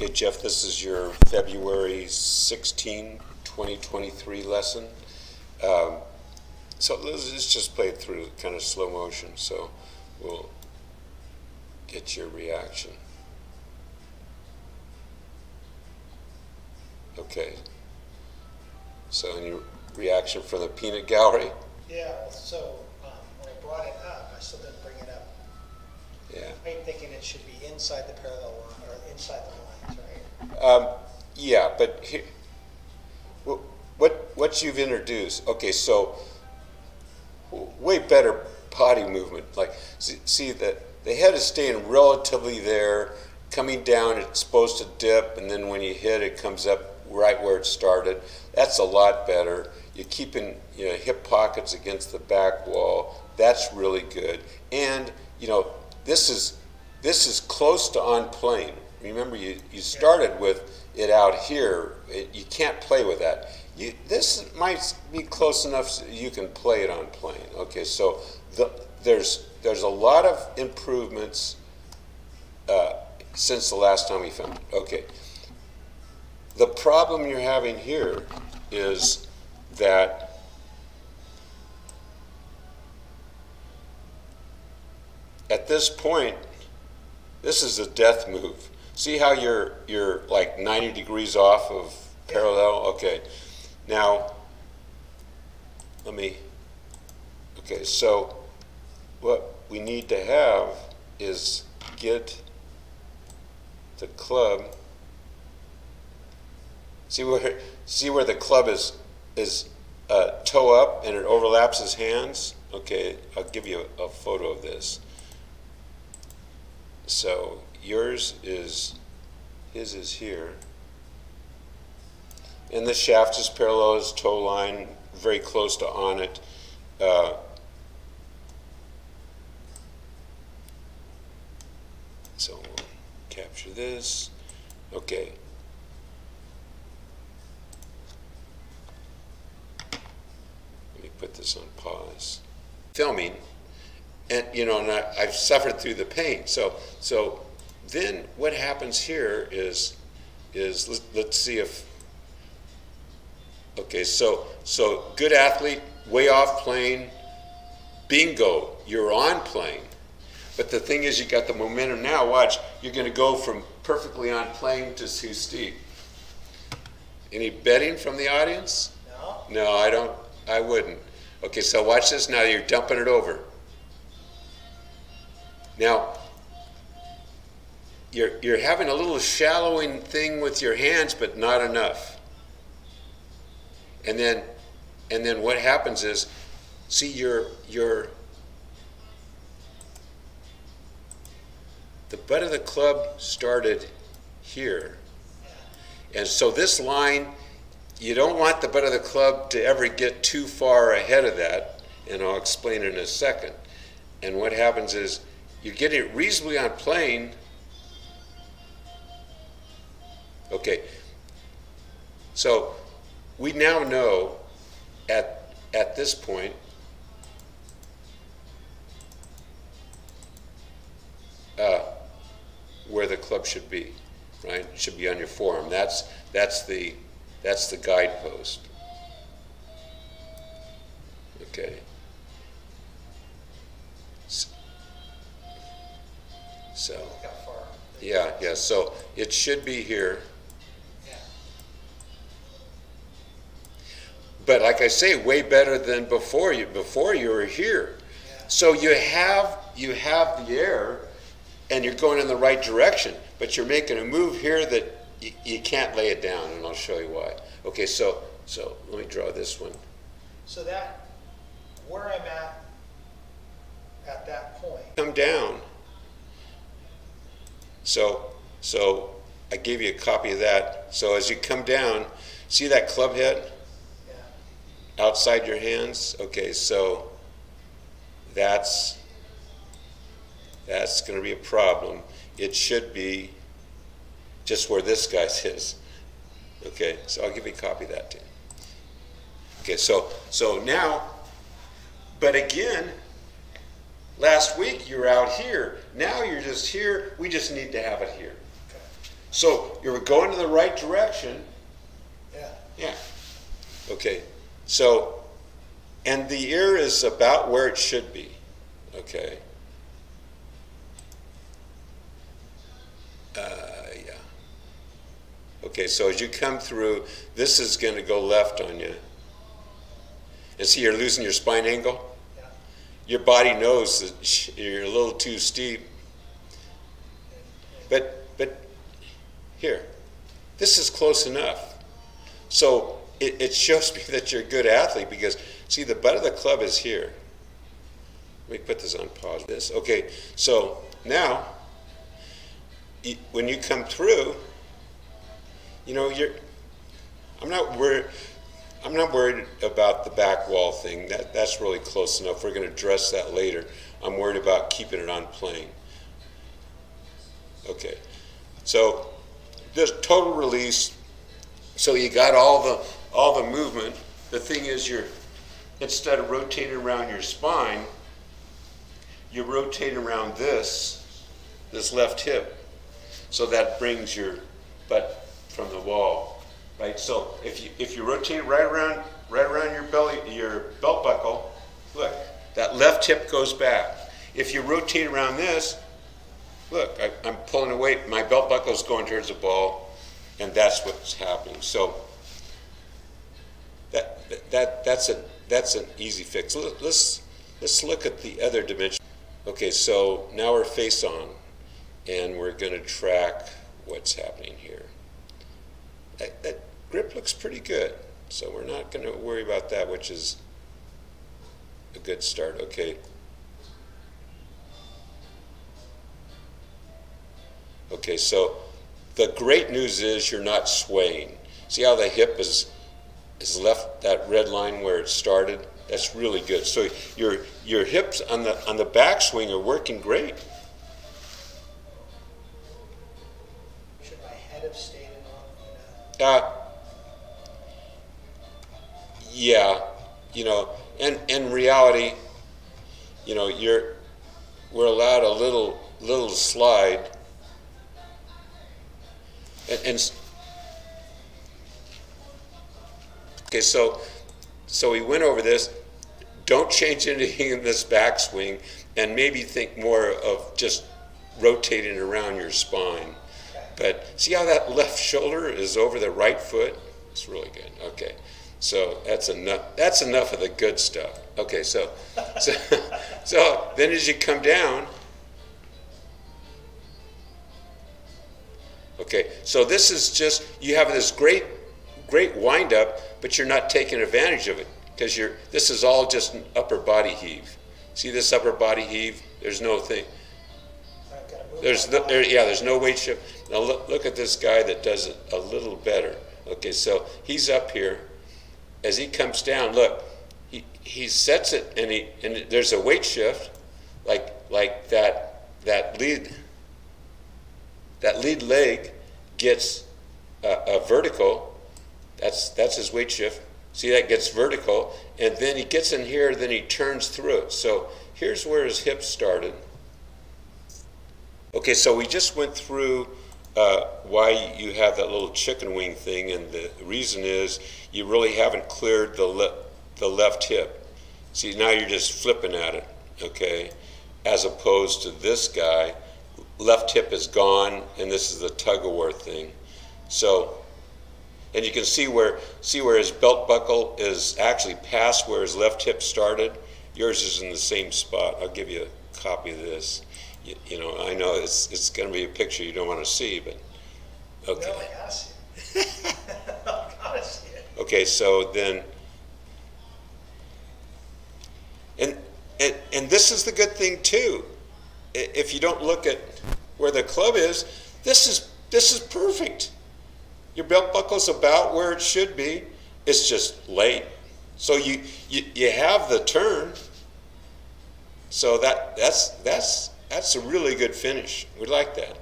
Okay, Jeff, this is your February 16, 2023 lesson. So let's just play it through kind of slow motion, so we'll get your reaction. Okay. So any reaction from the peanut gallery? Yeah, so when I brought it up, I still didn't bring it up. Yeah. I'm thinking it should be inside the parallel line, or inside the lines, right? Yeah, but here, what you've introduced, okay, so way better body movement. Like, see that the head is staying relatively there, coming down, it's supposed to dip, and then when you hit, it comes up right where it started. That's a lot better. You're keeping hip pockets against the back wall. That's really good. And this is close to on plane. Remember, you started with it out here. You can't play with that. This might be close enough so you can play it on plane. Okay, so there's a lot of improvements since the last time we filmed. Okay. The problem you're having here is that at this point, this is a death move. See how you're like 90 degrees off of parallel? Okay. Now, okay, so what we need to have is get the club. See where the club is toe up and it overlaps his hands? Okay, I'll give you a photo of this. So his is here. And the shaft is parallel his toe line, very close to on it. So we'll capture this. Okay. Put this on pause. Filming, and and I've suffered through the pain. So then what happens here is let's see if. Okay, so good athlete, way off plane, bingo, you're on plane. But the thing is, you got the momentum now. Watch, you're going to go from perfectly on plane to too steep. Any betting from the audience? No. No, I wouldn't. Okay, so watch this now. You're dumping it over. Now, you're having a little shallowing thing with your hands, but not enough. And then what happens is, see the butt of the club started here, and so this line. You don't want the butt of the club to ever get too far ahead of that, and I'll explain in a second. And what happens is you get it reasonably on plane. Okay, so we now know at this point where the club should be, right? It should be on your forearm. That's the guidepost. Okay. So, yeah. So it should be here. Yeah. But like I say, way better than before you were here. Yeah. So you have the air, and you're going in the right direction. But you're making a move here that you can't lay it down, and I'll show you why. Okay, so let me draw this one. So that, where I'm at that point. Come down. So I gave you a copy of that. So as you come down, see that club head? Yeah. Outside your hands? Okay, so that's going to be a problem. It should be just where this guy's is. Okay, so I'll give you a copy of that too. Okay, so now, but again, last week you were out here. Now you're just here. We just need to have it here. So you're going in the right direction. Yeah. Yeah. Okay. So, and the ear is about where it should be. Okay. Yeah. Okay, so as you come through, this is going to go left on you. And see, you're losing your spine angle. Yeah. Your body knows that you're a little too steep. But here, this is close enough. So it shows me that you're a good athlete because, see, the butt of the club is here. Let me put this on pause. This. Okay, so now, when you come through, you know, I'm not worried about the back wall thing. That's really close enough. We're going to address that later. I'm worried about keeping it on plane. Okay, so this total release. So you got all the movement. The thing is, instead of rotating around your spine, you're rotating around this left hip. So that brings your butt from the wall, right? So if you rotate right around your belly, your belt buckle, look, that left hip goes back. If you rotate around this, look, I'm pulling away. My belt buckle's going towards the ball, and that's what's happening. So that's an easy fix. Let's look at the other dimension. Okay, so now we're face on, and we're going to track what's happening here. That grip looks pretty good, so we're not going to worry about that, which is a good start. Okay. Okay, so the great news is you're not swaying. See how the hip is left that red line where it started? That's really good. So your hips on the backswing are working great. Should my head have stayed in? Yeah, you know, and in reality, you know, we're allowed a little slide. And okay, so we went over this. Don't change anything in this backswing, and maybe think more of just rotating around your spine. But see how that left shoulder is over the right foot? It's really good. Okay, so that's enough. That's enough of the good stuff. Okay, so then as you come down. Okay, so this is just, you have this great wind up, but you're not taking advantage of it because this is all just an upper body heave. See this upper body heave? There's no thing. There's no weight shift. Now look at this guy that does it a little better. Okay, so he's up here. As he comes down, look, he sets it and there's a weight shift, like that lead leg gets a vertical. That's his weight shift. See, that gets vertical, and then he gets in here, then he turns through it. So here's where his hips started. Okay, so we just went through why you have that little chicken wing thing, and the reason is you really haven't cleared the left hip. See, now you're just flipping at it, okay, as opposed to this guy. Left hip is gone, and this is the tug-of-war thing. So, and you can see where his belt buckle is actually past where his left hip started. Yours is in the same spot. I'll give you a copy of this. You know, I know it's going to be a picture you don't want to see, but okay. No, I gotta see it. I gotta see it. Okay, so then, and this is the good thing too. If you don't look at where the club is, this is perfect. Your belt buckle's about where it should be. It's just late. So you have the turn. So that's a really good finish. We like that.